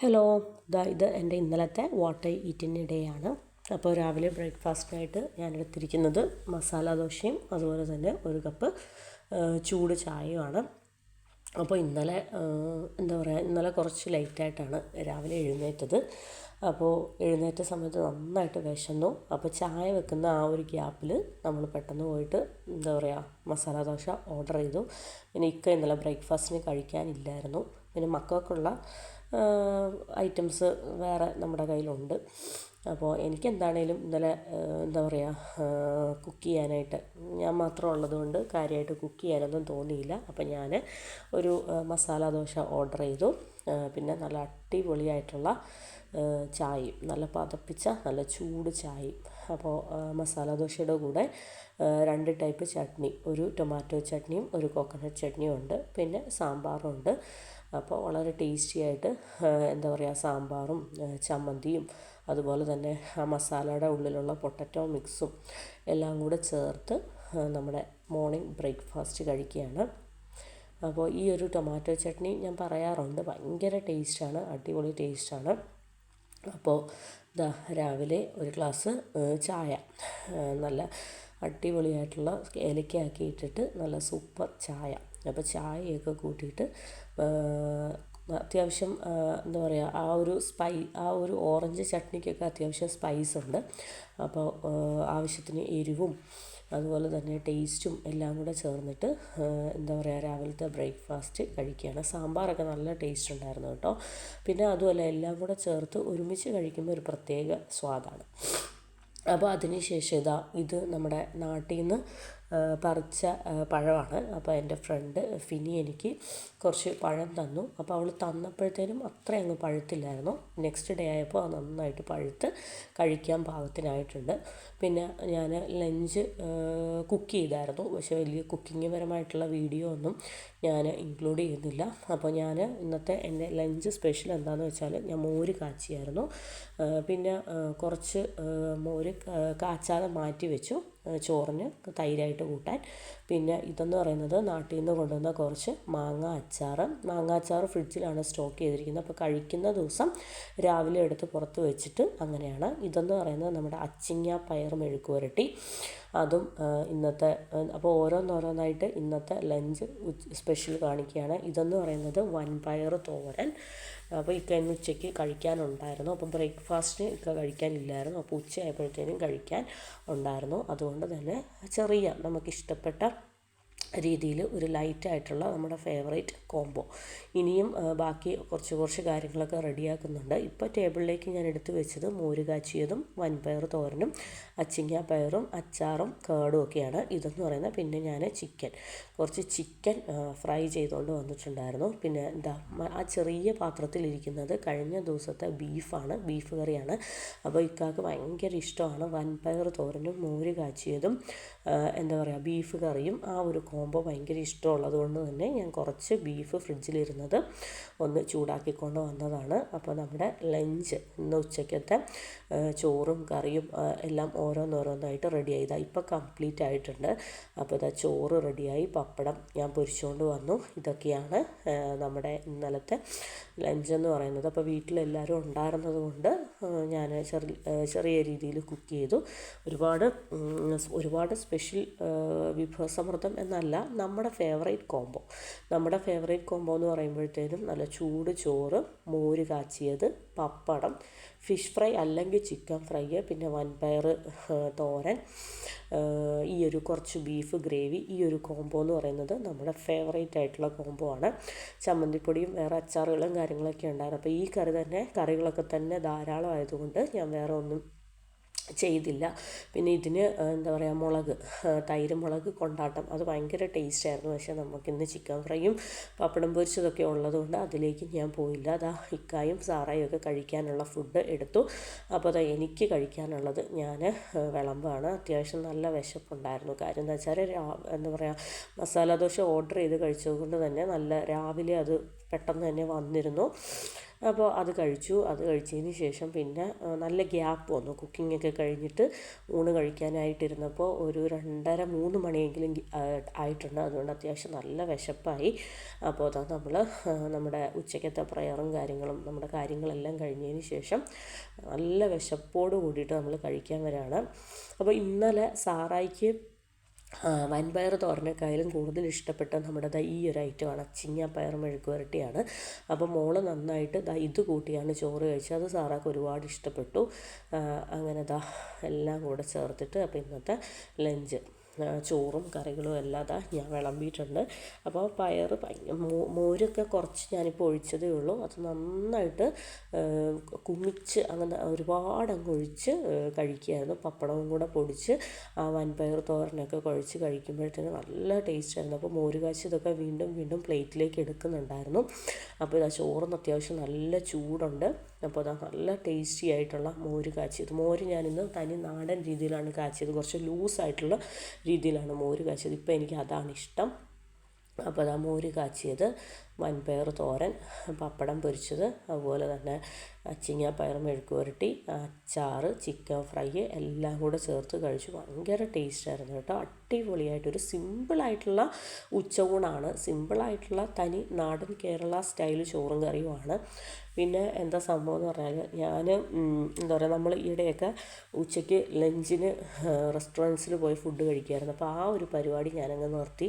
Hello, ഇത് എൻ്റെ ഇന്നലത്തെ വാട്ട് ഐ ഈറ്റിന് ഡേ ആണ്. അപ്പോൾ രാവിലെ ബ്രേക്ക്ഫാസ്റ്റിനായിട്ട് ഞാൻ എടുത്തിരിക്കുന്നത് മസാല ദോശയും അതുപോലെ തന്നെ ഒരു കപ്പ് ചൂട് ചായയുമാണ്. അപ്പോൾ ഇന്നലെ കുറച്ച് ലേറ്റായിട്ടാണ് രാവിലെ എഴുന്നേറ്റത്. അപ്പോൾ എഴുന്നേറ്റ സമയത്ത് നന്നായിട്ട് വിശന്നു. അപ്പോൾ ചായ വെക്കുന്ന ആ ഒരു ഗ്യാപ്പിൽ നമ്മൾ പെട്ടെന്ന് പോയിട്ട് മസാല ദോശ ഓർഡർ ചെയ്തു. പിന്നെ ഇന്നലെ ബ്രേക്ക്ഫാസ്റ്റിന് കഴിക്കാനില്ലായിരുന്നു. പിന്നെ മക്കൾക്കുള്ള ഐറ്റംസ് വേറെ നമ്മുടെ കയ്യിലുണ്ട്. അപ്പോൾ എനിക്കെന്താണേലും ഇന്നലെ കുക്ക് ചെയ്യാനായിട്ട് ഞാൻ മാത്രം ഉള്ളതുകൊണ്ട് കാര്യമായിട്ട് കുക്ക് ചെയ്യാനൊന്നും തോന്നിയില്ല. അപ്പോൾ ഞാൻ ഒരു മസാല ദോശ ഓർഡർ ചെയ്തു. പിന്നെ നല്ല അടിപൊളിയായിട്ടുള്ള ചായയും, നല്ല പതപ്പിച്ച നല്ല ചൂട് ചായയും. അപ്പോൾ മസാല ദോശയുടെ കൂടെ 2 ടൈപ്പ് ചട്നി, ഒരു ടൊമാറ്റോ ചട്നിയും ഒരു കോക്കനട്ട് ചട്നിയും ഉണ്ട്. പിന്നെ സാമ്പാറും ഉണ്ട്. അപ്പോൾ വളരെ ടേസ്റ്റി ആയിട്ട് സാമ്പാറും ചമ്മന്തിയും അതുപോലെ തന്നെ ആ മസാലയുടെ ഉള്ളിലുള്ള പൊട്ടറ്റോ മിക്സും എല്ലാം കൂടെ ചേർത്ത് നമ്മുടെ മോർണിംഗ് ബ്രേക്ക്ഫാസ്റ്റ് കഴിക്കുകയാണ്. അപ്പോൾ ഈ ഒരു ടൊമാറ്റോ ചട്നി ഞാൻ പറയാറുണ്ട്, ഭയങ്കര ടേസ്റ്റാണ്, അടിപൊളി ടേസ്റ്റാണ്. അപ്പോൾ രാവിലെ ഒരു ഗ്ലാസ് ചായ, നല്ല അടിപൊളിയായിട്ടുള്ള ഏലക്കയൊക്കെ ഇട്ടിട്ട് നല്ല സൂപ്പർ ചായ. അപ്പോൾ ചായയൊക്കെ കൂട്ടിയിട്ട് അത്യാവശ്യം ആ ഒരു ഓറഞ്ച് ചട്നിക്കൊക്കെ അത്യാവശ്യം സ്പൈസ് ഉണ്ട്. അപ്പോൾ ആവശ്യത്തിന് എരിവും അതുപോലെ തന്നെ ടേസ്റ്റും എല്ലാം കൂടെ ചേർന്നിട്ട് രാവിലത്തെ ബ്രേക്ക്ഫാസ്റ്റ് കഴിക്കുകയാണ്. സാമ്പാറൊക്കെ നല്ല ടേസ്റ്റ് ഉണ്ടായിരുന്നു കേട്ടോ. പിന്നെ അതുമല്ല, എല്ലാം കൂടെ ചേർത്ത് ഒരുമിച്ച് കഴിക്കുമ്പോൾ ഒരു പ്രത്യേക സ്വാദാണ്. അപ്പോൾ അതിനുശേഷം ഇത് നമ്മുടെ നാട്ടിൽ നിന്ന് പറിച്ച പഴമാണ്. അപ്പോൾ എൻ്റെ ഫ്രണ്ട് ഫിനി എനിക്ക് കുറച്ച് പഴം തന്നു. അപ്പോൾ അവൾ തന്നപ്പോഴത്തേനും അത്ര അങ്ങ് പഴുത്തില്ലായിരുന്നു. നെക്സ്റ്റ് ഡേ ആയപ്പോൾ അത് നന്നായിട്ട് പഴുത്ത് കഴിക്കാൻ പാകത്തിനായിട്ടുണ്ട്. പിന്നെ ഞാൻ ലഞ്ച് കുക്ക് ചെയ്തായിരുന്നു. പക്ഷേ വലിയ കുക്കിംഗ് പരമായിട്ടുള്ള വീഡിയോ ഒന്നും ഞാൻ ഇൻക്ലൂഡ് ചെയ്യുന്നില്ല. അപ്പോൾ ഞാൻ ഇന്നത്തെ എൻ്റെ ലഞ്ച് സ്പെഷ്യൽ എന്താണെന്ന് വെച്ചാൽ ഞാൻ മോര് കാച്ചിയായിരുന്നു. പിന്നെ കുറച്ച് മോര് കാച്ചാതെ മാറ്റി വെച്ചു ചോറിന് തൈരായിട്ട് കൂട്ടാൻ. പിന്നെ ഇതെന്ന് പറയുന്നത് നാട്ടിൽ നിന്ന് കൊണ്ടുവന്ന കുറച്ച് മാങ്ങ അച്ചാർ ഫ്രിഡ്ജിലാണ് സ്റ്റോക്ക് ചെയ്തിരിക്കുന്നത്. അപ്പോൾ കഴിക്കുന്ന ദിവസം രാവിലെ എടുത്ത് പുറത്ത് വെച്ചിട്ട് അങ്ങനെയാണ്. ഇതെന്ന് പറയുന്നത് നമ്മുടെ അച്ചിങ്ങ പയർ മെഴുക്ക് പുരട്ടി, അതും ഇന്നത്തെ. അപ്പോൾ ഓരോന്നോരോന്നായിട്ട് ഇന്നത്തെ ലഞ്ച് സ്പെഷ്യൽ കാണിക്കുകയാണ്. ഇതെന്ന് പറയുന്നത് വൻപയർ തോരൻ. അപ്പോൾ ഇന്ന് ഉച്ചയ്ക്ക് കഴിക്കാനുണ്ടായിരുന്നു. അപ്പം ബ്രേക്ക്ഫാസ്റ്റിന് കഴിക്കാനില്ലായിരുന്നു. അപ്പോൾ ഉച്ചയായപ്പോഴത്തേനും കഴിക്കാൻ ഉണ്ടായിരുന്നു. അതുകൊണ്ട് തന്നെ നമുക്കിഷ്ടപ്പെട്ട രീതിയിൽ ഒരു ലൈറ്റായിട്ടുള്ള നമ്മുടെ ഫേവറേറ്റ് കോംബോ. ഇനിയും ബാക്കി കുറച്ച് കാര്യങ്ങളൊക്കെ റെഡിയാക്കുന്നുണ്ട്. ഇപ്പോൾ ടേബിളിലേക്ക് ഞാൻ എടുത്തു വെച്ചത് മോര് കാച്ചിയതും വൻപയർ തോരനും അച്ചിങ്ങ പയറും അച്ചാറും കേടും ഒക്കെയാണ്. ഇതെന്ന് പറയുന്നത് പിന്നെ ഞാൻ കുറച്ച് ചിക്കൻ ഫ്രൈ ചെയ്തുകൊണ്ട് വന്നിട്ടുണ്ടായിരുന്നു. പിന്നെ ആ ചെറിയ പാത്രത്തിലിരിക്കുന്നത് കഴിഞ്ഞ ദിവസത്തെ ബീഫ് കറിയാണ്. അപ്പോൾ ഇക്കാക്ക് ഭയങ്കര ഇഷ്ടമാണ് വൻപയർ തോരനും മോര് കാച്ചിയതും ബീഫ് കറിയും. ആ ഒരു കോംബോ ഭയങ്കര ഇഷ്ടമുള്ളത് കൊണ്ട് തന്നെ ഞാൻ കുറച്ച് ബീഫ് ഫ്രിഡ്ജിലിരുന്നത് ഒന്ന് ചൂടാക്കിക്കൊണ്ട് വന്നതാണ്. അപ്പോൾ നമ്മുടെ ലഞ്ച് ഇന്ന് ഉച്ചയ്ക്കത്തെ ചോറും കറിയും എല്ലാം ഓരോന്നോരോന്നായിട്ട് റെഡിയായി. ഇപ്പോൾ കംപ്ലീറ്റ് ആയിട്ടുണ്ട്. അപ്പോൾ ചോറ് റെഡിയായി, പപ്പടം ഞാൻ പൊരിച്ചുകൊണ്ട് വന്നു. ഇതൊക്കെയാണ് നമ്മുടെ ഇന്നലത്തെ ലഞ്ചെന്ന് പറയുന്നത്. അപ്പോൾ വീട്ടിലെല്ലാവരും ഉണ്ടായിരുന്നത് കൊണ്ട് ഞാൻ ചെറിയ രീതിയിൽ കുക്ക് ചെയ്തു. ഒരുപാട് സ്പെഷ്യൽ വിഭവസമൃദ്ധം എന്നല്ല, നമ്മുടെ ഫേവറേറ്റ് കോംബോ എന്ന് പറയുമ്പോഴത്തേനും നല്ല ചൂട് ചോറ്, മോര് കാച്ചിയത്, പപ്പടം, ഫിഷ് ഫ്രൈ അല്ലെങ്കിൽ ചിക്കൻ ഫ്രൈ, പിന്നെ വൻപയർ തോരൻ, ഈ ഒരു കുറച്ച് ബീഫ് ഗ്രേവി. ഈ ഒരു കോംബോ എന്ന് പറയുന്നത് നമ്മുടെ ഫേവറേറ്റ് ആയിട്ടുള്ള കോംബോ ആണ്. ചമ്മന്തിപ്പൊടിയും വേറെ അച്ചാറുകളും കാര്യങ്ങളൊക്കെ ഉണ്ടായിരുന്നു. അപ്പോൾ ഈ കറികളൊക്കെ തന്നെ ധാരാളം ആയതുകൊണ്ട് ഞാൻ വേറെ ഒന്നും ചെയ്തില്ല. പിന്നെ ഇതിന് തൈര് മുളക് കൊണ്ടാട്ടം, അത് ഭയങ്കര ടേസ്റ്റായിരുന്നു. പക്ഷേ നമുക്കിന്ന് ചിക്കൻ ഫ്രൈയും പപ്പടം പൊരിച്ചതൊക്കെ ഉള്ളതുകൊണ്ട് അതിലേക്ക് ഞാൻ പോയില്ല. ഇക്കായും സാറായും ഒക്കെ കഴിക്കാനുള്ള ഫുഡ് എടുത്തു. അപ്പോൾ എനിക്ക് കഴിക്കാനുള്ളത് ഞാൻ വിളമ്പാണ്. അത്യാവശ്യം നല്ല വിശപ്പുണ്ടായിരുന്നു. കാര്യം എന്താ വെച്ചാൽ മസാല ദോശ ഓർഡർ ചെയ്ത് കഴിച്ചതുകൊണ്ട് തന്നെ നല്ല രാവിലെ അത് പെട്ടെന്ന് തന്നെ വന്നിരുന്നു. അപ്പോൾ അത് കഴിച്ചതിന് ശേഷം പിന്നെ നല്ല ഗ്യാപ്പ് വന്നു. കുക്കിങ്ങൊക്കെ കഴിഞ്ഞിട്ട് ഊണ് കഴിക്കാനായിട്ടിരുന്നപ്പോൾ ഒരു 2:30-3 മണിയെങ്കിലും ആയിട്ടുണ്ട്. അതുകൊണ്ട് അത്യാവശ്യം നല്ല വിശപ്പായി. അപ്പോൾ അതാ നമ്മൾ നമ്മുടെ ഉച്ചക്കത്തെ പ്രയറും കാര്യങ്ങളും നമ്മുടെ കാര്യങ്ങളെല്ലാം കഴിഞ്ഞതിന് ശേഷം നല്ല വിശപ്പോട് കൂടിയിട്ട് നമ്മൾ കഴിക്കാൻ വരാണ്. അപ്പോൾ ഇന്നലെ സാറായിക്ക് വൻപയർ തോരനേക്കാളും കൂടുതൽ ഇഷ്ടപ്പെട്ട നമ്മുടെ ഈ ഒരു ഐറ്റമാണ് അച്ചിങ്ങ പയർ മെഴുക്ക് പുരട്ടിയാണ്. അപ്പോൾ മോള് നന്നായിട്ട് ഇത് കൂട്ടിയാണ് ചോറ് കഴിച്ചത്. അത് സാറാക്ക് ഒരുപാട് ഇഷ്ടപ്പെട്ടു. അങ്ങനെ എല്ലാം കൂടെ ചേർത്തിട്ട് അപ്പോൾ ഇന്നത്തെ ലഞ്ച് ചോറും കറികളും എല്ലാം ഞാൻ വിളമ്പിയിട്ടുണ്ട്. അപ്പോൾ പയർ മോരൊക്കെ കുറച്ച് ഞാനിപ്പോൾ ഒഴിച്ചതേ ഉള്ളൂ. അത് നന്നായിട്ട് കുമിച്ച് അങ്ങനെ ഒരുപാട് അങ്ങ് ഒഴിച്ച് കഴിക്കുകയായിരുന്നു. പപ്പടവും കൂടെ പൊടിച്ച് ആ വൻപയർ തോരനൊക്കെ കുഴച്ച് കഴിക്കുമ്പോഴത്തേന് നല്ല ടേസ്റ്റായിരുന്നു. അപ്പോൾ മോര് കാച്ചിയതൊക്കെ വീണ്ടും പ്ലേറ്റിലേക്ക് എടുക്കുന്നുണ്ടായിരുന്നു. അപ്പോൾ ഇതാ ചോറിന് അത്യാവശ്യം നല്ല ചൂടുണ്ട്. അപ്പോൾ അതാ നല്ല ടേസ്റ്റി ആയിട്ടുള്ള മോര് കാച്ചിയത്. മോര് ഞാനിന്ന് തനി നാടൻ രീതിയിലാണ് കാച്ചിയത്. കുറച്ച് ലൂസായിട്ടുള്ള രീതിയിലാണ് മോര് കാച്ചിയത്. ഇപ്പോൾ എനിക്ക് അതാണ് ഇഷ്ടം. അപ്പോൾ അതാ മോര് കാച്ചിയത്, വൻപയർ തോരൻ, പപ്പടം പൊരിച്ചത്, അതുപോലെ തന്നെ അച്ചിങ്ങ പയർ മെഴുക്ക് പുരട്ടി, അച്ചാറ്, ചിക്കൻ ഫ്രൈ എല്ലാം കൂടെ ചേർത്ത് കഴിച്ചു. ഭയങ്കര ടേസ്റ്റായിരുന്നു കേട്ടോ. അടിപൊളിയായിട്ടൊരു സിമ്പിളായിട്ടുള്ള ഉച്ചയൂണാണ്. സിമ്പിളായിട്ടുള്ള തനി നാടൻ കേരള സ്റ്റൈൽ ചോറും കറിയുമാണ്. പിന്നെ എന്താ സംഭവം എന്ന് പറഞ്ഞാൽ ഞാൻ എന്താ പറയുക, നമ്മൾ ഈയിടെയൊക്കെ ഉച്ചയ്ക്ക് ലഞ്ചിന് റെസ്റ്റോറൻറ്റ്സിൽ പോയി ഫുഡ് കഴിക്കുമായിരുന്നു. അപ്പോൾ ആ ഒരു പരിപാടി ഞാനങ്ങ് നിർത്തി.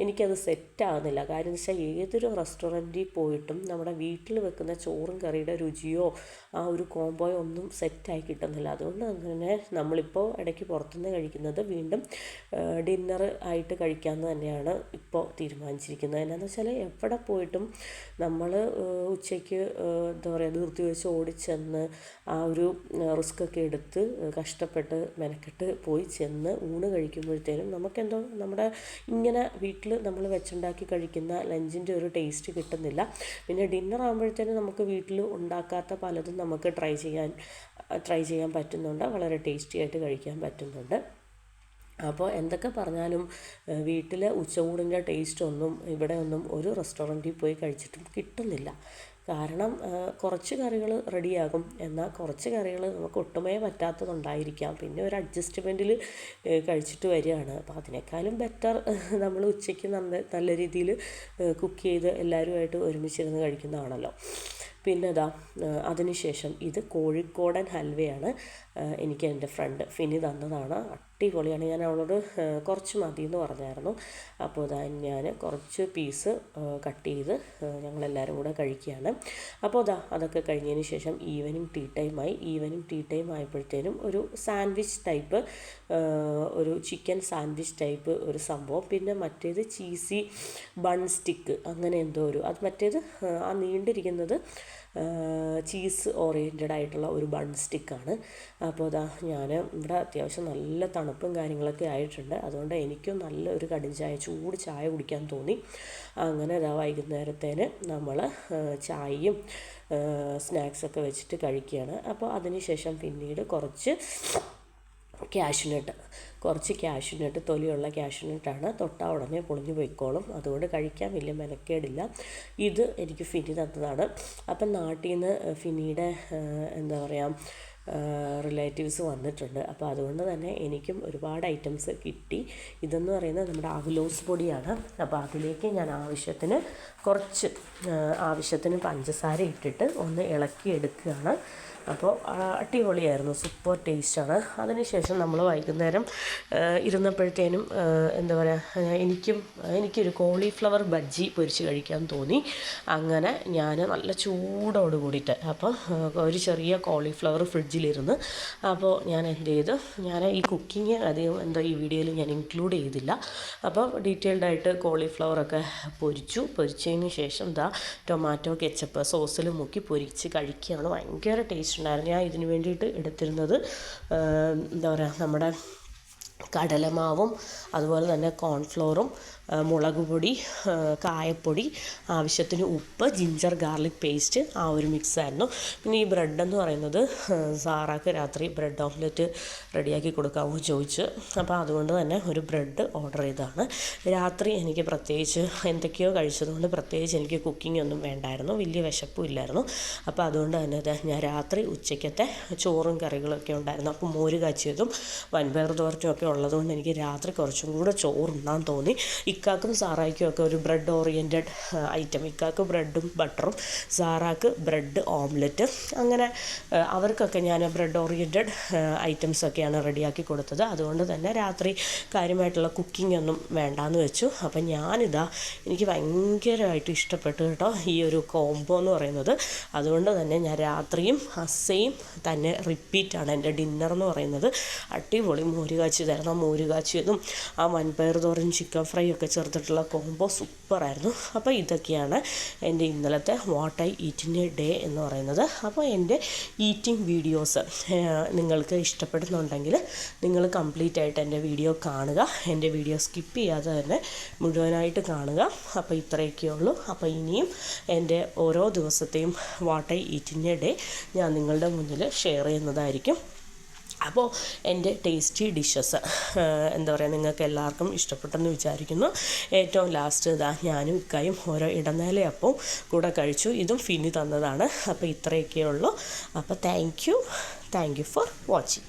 എനിക്കത് സെറ്റാകുന്നില്ല. കാര്യം എന്ന് വെച്ചാൽ ഏതൊരു റെസ്റ്റോറൻറ്റിൽ പോയിട്ടും നമ്മുടെ വീട്ടിൽ വെക്കുന്ന ചോറും കറിയുടെ രുചിയോ ആ ഒരു കോംബോയോ ഒന്നും സെറ്റായി കിട്ടുന്നില്ല. അതുകൊണ്ട് തന്നെ നമ്മളിപ്പോൾ ഇടയ്ക്ക് പുറത്തുനിന്ന് കഴിക്കുന്നത് വീണ്ടും ഡിന്നർ ആയിട്ട് കഴിക്കാമെന്ന് തന്നെയാണ് ഇപ്പോൾ തീരുമാനിച്ചിരിക്കുന്നത്. എന്നാന്ന് വെച്ചാൽ എവിടെ പോയിട്ടും നമ്മൾ ഉച്ചയ്ക്ക് എന്താ പറയുക ധൃതി വെച്ച് ഓടിച്ചെന്ന് ആ ഒരു റിസ്ക്കൊക്കെ എടുത്ത് കഷ്ടപ്പെട്ട് മെനക്കെട്ട് പോയി ചെന്ന് ഊണ് കഴിക്കുമ്പോഴത്തേനും നമുക്കെന്തോ നമ്മുടെ ഇങ്ങനെ വീട്ടിൽ നമ്മൾ വെച്ചുണ്ടാക്കി കഴിക്കുന്ന ലഞ്ചിൻ്റെ ഒരു ടേസ്റ്റ് കിട്ടുന്നില്ല. പിന്നെ ഡിന്നർ ആകുമ്പോഴത്തേനും നമുക്ക് വീട്ടിൽ ഉണ്ടാക്കാത്ത പലതും നമുക്ക് ട്രൈ ചെയ്യാൻ പറ്റുന്നുണ്ട്. വളരെ ടേസ്റ്റി ആയിട്ട് കഴിക്കാൻ പറ്റുന്നുണ്ട്. അപ്പോൾ എന്തൊക്കെ പറഞ്ഞാലും വീട്ടിലെ ഉച്ചയൂണിൻ്റെ ടേസ്റ്റൊന്നും ഇവിടെ ഒന്നും ഒരു റെസ്റ്റോറൻറ്റിൽ പോയി കഴിച്ചിട്ടും കിട്ടുന്നില്ല. കാരണം കുറച്ച് കറികൾ റെഡിയാകും, എന്നാൽ കുറച്ച് കറികൾ നമുക്ക് ഒട്ടുമേ പറ്റാത്തതുണ്ടായിരിക്കാം. പിന്നെ ഒരു അഡ്ജസ്റ്റ്മെൻറ്റിൽ കഴിച്ചിട്ട് വരികയാണ്. അപ്പോൾ അതിനേക്കാളും ബെറ്റർ നമ്മൾ ഉച്ചയ്ക്ക് നല്ല രീതിയിൽ കുക്ക് ചെയ്ത് എല്ലാവരുമായിട്ട് ഒരുമിച്ചിരുന്ന് കഴിക്കുന്നതാണല്ലോ. പിന്നെ അതിനുശേഷം ഇത് കോഴിക്കോടൻ ഹൽവയാണ്. എനിക്ക് എൻ്റെ ഫ്രണ്ട് ഫിനി തന്നതാണ്. അടിപൊളിയാണ്. ഞാൻ അവളോട് കുറച്ച് മതി എന്ന് പറഞ്ഞായിരുന്നു. അപ്പോൾ ഞാൻ കുറച്ച് പീസ് കട്ട് ചെയ്ത് ഞങ്ങളെല്ലാവരും കൂടെ കഴിക്കുകയാണ്. അപ്പോൾ അതൊക്കെ കഴിഞ്ഞതിന് ശേഷം ഈവനിങ് ടീ ടൈം ആയപ്പോഴത്തേനും ഒരു സാൻഡ്വിച്ച് ടൈപ്പ്, ഒരു ചിക്കൻ സാൻഡ്വിച്ച് ടൈപ്പ് ഒരു സംഭവം. പിന്നെ മറ്റേത് ചീസി ബൺ സ്റ്റിക്ക് അങ്ങനെ എന്തോ അത് മറ്റേത് ആ നീണ്ടിരിക്കുന്നത് ചീസ് ഓറിയൻറ്റഡ് ആയിട്ടുള്ള ഒരു ബൺ സ്റ്റിക്കാണ്. അപ്പോൾ ഞാൻ ഇവിടെ അത്യാവശ്യം നല്ല തണുപ്പും കാര്യങ്ങളൊക്കെ ആയിട്ടുണ്ട്. അതുകൊണ്ട് എനിക്കും നല്ല ഒരു ചൂട് ചായ കുടിക്കാൻ തോന്നി. അങ്ങനെ വൈകുന്നേരത്തേന് നമ്മൾ ചായയും സ്നാക്സൊക്കെ വെച്ചിട്ട് കഴിക്കുകയാണ്. അപ്പോൾ അതിന് ശേഷം പിന്നീട് കുറച്ച് ക്യാഷ്യൂനട്ട് തൊലിയുള്ള ക്യാഷ്യൂനട്ടാണ്. തൊട്ടാൽ ഉടനെ പൊളിഞ്ഞു പോയിക്കോളും. അതുകൊണ്ട് കഴിക്കാൻ വലിയ മെനക്കേടില്ല. ഇത് എനിക്ക് ഫിനി തന്നതാണ്. അപ്പം നാട്ടിൽ നിന്ന് ഫിനിയുടെ എന്താ പറയുക റിലേറ്റീവ്സ് വന്നിട്ടുണ്ട്. അപ്പോൾ അതുകൊണ്ട് തന്നെ എനിക്കും ഒരുപാട് ഐറ്റംസ് കിട്ടി. ഇതെന്ന് പറയുന്നത് നമ്മുടെ അവലോസ് പൊടിയാണ്. അപ്പോൾ അതിലേക്ക് ഞാൻ ആവശ്യത്തിന് പഞ്ചസാര ഇട്ടിട്ട് ഒന്ന് ഇളക്കി എടുക്കുകയാണ്. അപ്പോൾ അടിപൊളിയായിരുന്നു, സൂപ്പർ ടേസ്റ്റാണ്. അതിനുശേഷം നമ്മൾ വൈകുന്നേരം ഇരുന്നപ്പോഴത്തേനും എന്താ പറയുക എനിക്കൊരു കോളിഫ്ലവർ ബജ്ജി പൊരിച്ച് കഴിക്കാൻ തോന്നി. അങ്ങനെ ഞാൻ നല്ല ചൂടോട് കൂടിയിട്ട് അപ്പോൾ ഒരു ചെറിയ കോളിഫ്ലവർ ഫ്രിഡ്ജിലിരുന്ന് അപ്പോൾ ഞാൻ എന്ത് ചെയ്തു, ഞാൻ ഈ കുക്കിങ് അധികം ഈ വീഡിയോയിൽ ഞാൻ ഇൻക്ലൂഡ് ചെയ്തില്ല. അപ്പോൾ ഡീറ്റെയിൽഡായിട്ട് കോളിഫ്ലവറൊക്കെ പൊരിച്ചതിന് ശേഷം ടൊമാറ്റോ കെച്ചപ്പ് സോസിൽ മുക്കി പൊരിച്ച് കഴിക്കുകയാണ്. ഭയങ്കര ടേസ്റ്റ് ഉണ്ടായിരുന്നു. ഞാൻ ഇതിന് വേണ്ടിയിട്ട് എടുത്തിരുന്നത് എന്താ പറയുക നമ്മുടെ കടലമാവും അതുപോലെ തന്നെ കോൺഫ്ലോറും മുളക് പൊടി, കായപ്പൊടി, ആവശ്യത്തിന് ഉപ്പ്, ജിഞ്ചർ ഗാർലിക് പേസ്റ്റ്, ആ ഒരു മിക്സായിരുന്നു. പിന്നെ ഈ ബ്രെഡെന്ന് പറയുന്നത് സാറാക്ക് രാത്രി ബ്രെഡ് ഓംലെറ്റ് റെഡിയാക്കി കൊടുക്കാമോ ചോദിച്ചു. അപ്പോൾ അതുകൊണ്ട് തന്നെ ഒരു ബ്രെഡ് ഓർഡർ ചെയ്തതാണ്. രാത്രി എനിക്ക് പ്രത്യേകിച്ച് എന്തൊക്കെയോ കഴിച്ചതുകൊണ്ട് പ്രത്യേകിച്ച് എനിക്ക് കുക്കിംഗ് ഒന്നും വേണ്ടായിരുന്നു, വലിയ വിശപ്പും ഇല്ലായിരുന്നു. അപ്പോൾ അതുകൊണ്ട് തന്നെ ഞാൻ രാത്രി ഉച്ചയ്ക്കത്തെ ചോറും കറികളൊക്കെ ഉണ്ടായിരുന്നു. അപ്പോൾ മോര് കാച്ചിയതും വൻപയർ തോരനും ഒക്കെ ഉള്ളതുകൊണ്ട് എനിക്ക് രാത്രി കുറച്ചും കൂടെ ചോറുണ്ണാൻ തോന്നി. ഇക്കാക്കും സാറായ്ക്കും ഒക്കെ ഒരു ബ്രെഡ് ഓറിയൻറ്റഡ് ഐറ്റം, ഇക്കാക്ക് ബ്രെഡും ബട്ടറും, സാറാക്ക് ബ്രെഡ് ഓംലെറ്റ്, അങ്ങനെ അവർക്കൊക്കെ ഞാൻ ബ്രെഡ് ഓറിയൻറ്റഡ് ഐറ്റംസൊക്കെയാണ് റെഡിയാക്കി കൊടുത്തത്. അതുകൊണ്ട് തന്നെ രാത്രി കാര്യമായിട്ടുള്ള കുക്കിംഗ് ഒന്നും വേണ്ടാന്ന് വെച്ചു. അപ്പം ഞാനിതാ എനിക്ക് ഭയങ്കരമായിട്ട് ഇഷ്ടപ്പെട്ടു കേട്ടോ ഈ ഒരു കോംബോ എന്ന് പറയുന്നത്. അതുകൊണ്ട് തന്നെ ഞാൻ രാത്രിയും സെയിം തന്നെ റിപ്പീറ്റാണ് എൻ്റെ ഡിന്നർ എന്ന് പറയുന്നത്. അടിപൊളി മോര് കാച്ചിയതായിരുന്നു. ആ മോര് കാച്ചിയതും ആ വൻപയർ തോരൻ ചിക്കൻ ഫ്രൈ ഒക്കെ ചേർത്തിട്ടുള്ള കോംബോ സൂപ്പറായിരുന്നു. അപ്പോൾ ഇതൊക്കെയാണ് എൻ്റെ ഇന്നലത്തെ what I eat in A day എന്ന് പറയുന്നത്. അപ്പോൾ എൻ്റെ ഈറ്റിംഗ് വീഡിയോസ് നിങ്ങൾക്ക് ഇഷ്ടപ്പെടുന്നുണ്ടെങ്കിൽ നിങ്ങൾ കംപ്ലീറ്റ് ആയിട്ട് എൻ്റെ വീഡിയോ കാണുക. എൻ്റെ വീഡിയോ സ്കിപ്പ് ചെയ്യാതെ തന്നെ മുഴുവനായിട്ട് കാണുക. അപ്പോൾ ഇത്രയൊക്കെ ഉള്ളൂ. അപ്പോൾ ഇനിയും എൻ്റെ ഓരോ ദിവസത്തെയും what I eat in A day ഞാൻ നിങ്ങളുടെ മുന്നിൽ ഷെയർ ചെയ്യുന്നതായിരിക്കും. അപ്പോൾ എൻ്റെ ടേസ്റ്റി ഡിഷസ് എന്താ പറയുക, നിങ്ങൾക്ക് എല്ലാവർക്കും ഇഷ്ടപ്പെട്ടെന്ന് വിചാരിക്കുന്നു. ഏറ്റവും ലാസ്റ്റ് ഇതാ ഞാനും ഇക്കായും ഓരോ ഇടനേലയപ്പവും കൂടെ കഴിച്ചു. ഇതും ഫിനി തന്നതാണ്. അപ്പോൾ ഇത്രയൊക്കെ ഉള്ളൂ. അപ്പോൾ താങ്ക് യു ഫോർ വാച്ചിങ്.